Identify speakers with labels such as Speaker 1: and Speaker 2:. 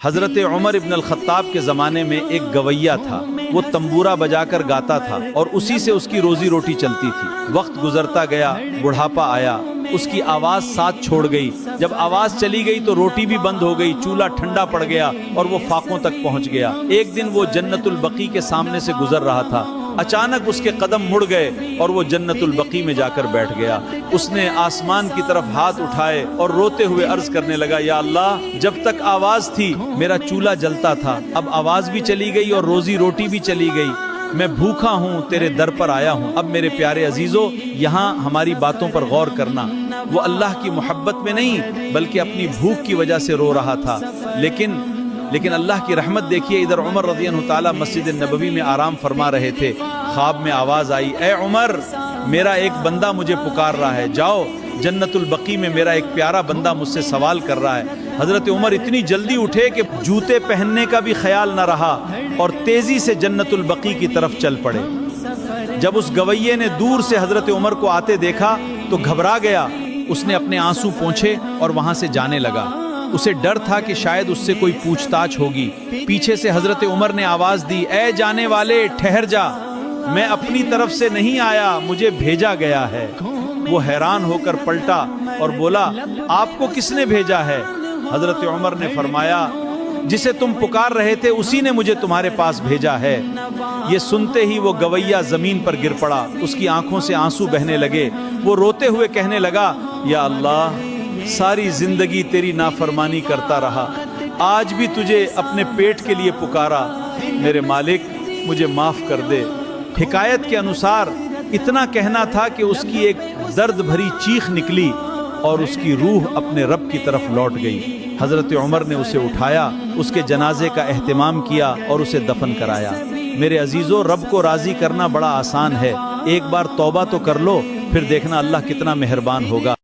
Speaker 1: حضرت عمر ابن الخطاب کے زمانے میں ایک گویا تھا، وہ تنبورہ بجا کر گاتا تھا اور اسی سے اس کی روزی روٹی چلتی تھی۔ وقت گزرتا گیا، بڑھاپا آیا، اس کی آواز ساتھ چھوڑ گئی۔ جب آواز چلی گئی تو روٹی بھی بند ہو گئی، چولہا ٹھنڈا پڑ گیا اور وہ فاقوں تک پہنچ گیا۔ ایک دن وہ جنت البقیع کے سامنے سے گزر رہا تھا، اچانک اس کے قدم مڑ گئے اور وہ جنت البقیع میں جا کر بیٹھ گیا۔ اس نے آسمان کی طرف ہاتھ اٹھائے اور روتے ہوئے عرض کرنے لگا، یا اللہ، جب تک آواز تھی میرا چولہا جلتا تھا، اب آواز بھی چلی گئی اور روزی روٹی بھی چلی گئی، میں بھوکا ہوں، تیرے در پر آیا ہوں۔ اب میرے پیارے عزیزو، یہاں ہماری باتوں پر غور کرنا۔ وہ اللہ کی محبت میں نہیں بلکہ اپنی بھوک کی وجہ سے رو رہا تھا، لیکن اللہ کی رحمت دیکھیے، ادھر عمر رضی اللہ تعالیٰ مسجد نبوی میں آرام فرما رہے تھے، خواب میں آواز آئی، اے عمر، میرا ایک بندہ مجھے پکار رہا ہے، جاؤ، جنت البقیع میں میرا ایک پیارا بندہ مجھ سے سوال کر رہا ہے۔ حضرت عمر اتنی جلدی اٹھے کہ جوتے پہننے کا بھی خیال نہ رہا اور تیزی سے جنت البقیع کی طرف چل پڑے۔ جب اس گویے نے دور سے حضرت عمر کو آتے دیکھا تو گھبرا گیا، اس نے اپنے آنسو پونچھے اور وہاں سے جانے لگا۔ اسے ڈر تھا کہ شاید اس سے کوئی پوچھ تاچھ ہوگی۔ پیچھے سے حضرت عمر نے آواز دی، اے جانے والے، ٹھہر جا، میں اپنی طرف سے نہیں آیا، مجھے بھیجا گیا ہے۔ وہ حیران ہو کر پلٹا اور بولا، آپ کو کس نے بھیجا ہے؟ حضرت عمر نے فرمایا، جسے تم پکار رہے تھے اسی نے مجھے تمہارے پاس بھیجا ہے۔ یہ سنتے ہی وہ گویا زمین پر گر پڑا، اس کی آنکھوں سے آنسو بہنے لگے۔ وہ روتے ہوئے کہنے لگا، یا اللہ، ساری زندگی تیری نافرمانی کرتا رہا، آج بھی تجھے اپنے پیٹ کے لیے پکارا، میرے مالک مجھے معاف کر دے۔ حکایت کے انوسار اتنا کہنا تھا کہ اس کی ایک درد بھری چیخ نکلی اور اس کی روح اپنے رب کی طرف لوٹ گئی۔ حضرت عمر نے اسے اٹھایا، اس کے جنازے کا اہتمام کیا اور اسے دفن کرایا۔ میرے عزیزو، رب کو راضی کرنا بڑا آسان ہے، ایک بار توبہ تو کر لو، پھر دیکھنا اللہ کتنا مہربان ہوگا۔